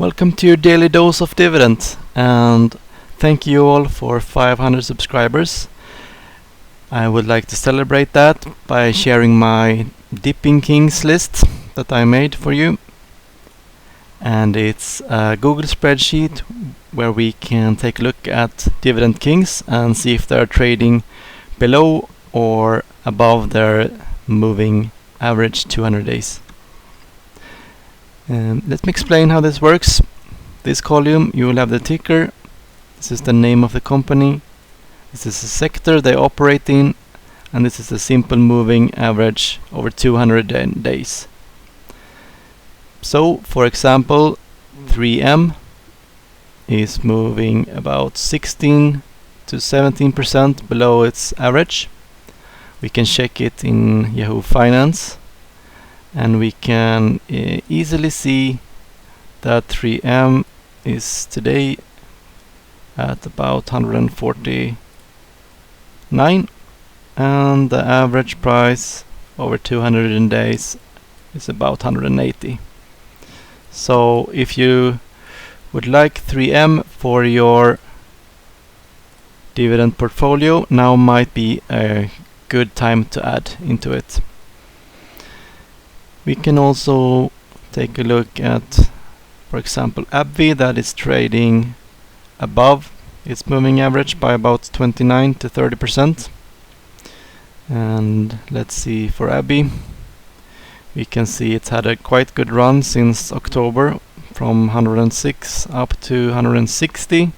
Welcome to your daily dose of dividend, and thank you all for 500 subscribers. I would like to celebrate that by sharing my Dipping Kings list that I made for you. And it's a Google spreadsheet where we can take a look at dividend kings and see if they're trading below or above their moving average 200 days. Let me explain how this works. This column you will have the ticker. This is the name of the company. This is the sector they operate in, and this is a simple moving average over 200 days. So, for example, 3M is moving about 16 to 17% below its average. We can check it in Yahoo Finance, and we can easily see that 3M is today at about 149, and the average price over 200 days is about 180. So if you would like 3M for your dividend portfolio, now might be a good time to add into it. We can also take a look at, for example, ABBV, that is trading above its moving average by about 29 to 30%. And let's see, for ABBV, we can see it's had a quite good run since October, from 106 up to 160.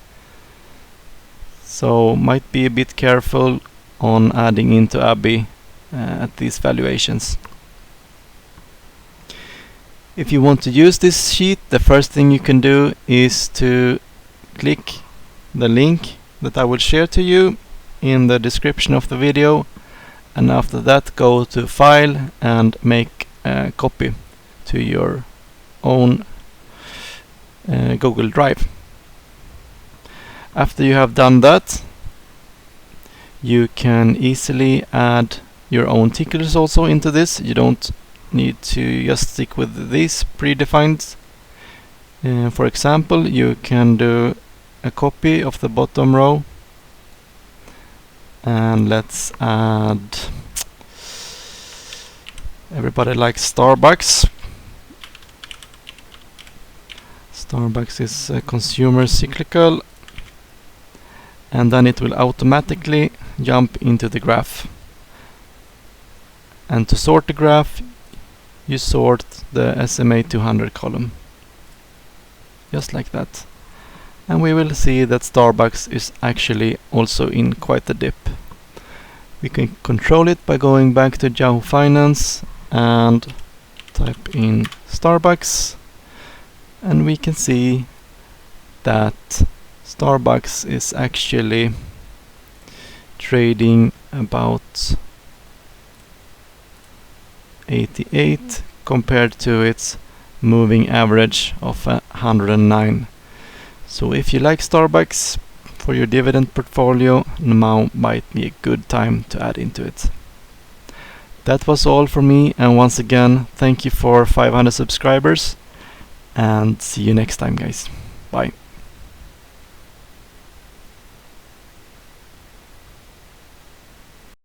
So might be a bit careful on adding into ABBV at these valuations. If you want to use this sheet, the first thing you can do is to click the link that I will share to you in the description of the video, and after that go to File and make a copy to your own Google Drive. After you have done that, you can easily add your own tickers also into this. You don't need to just stick with these predefined. For example, you can do a copy of the bottom row, and let's add, everybody likes Starbucks. Starbucks is consumer cyclical, and then it will automatically jump into the graph. And to sort the graph, you sort the SMA 200 column, just like that. And we will see that Starbucks is actually also in quite a dip. We can control it by going back to Yahoo Finance and type in Starbucks, and we can see that Starbucks is actually trading about 88 compared to its moving average of 109. So if you like Starbucks for your dividend portfolio, now might be a good time to add into it. That was all from me, and once again, thank you for 500 subscribers, and see you next time, guys. Bye.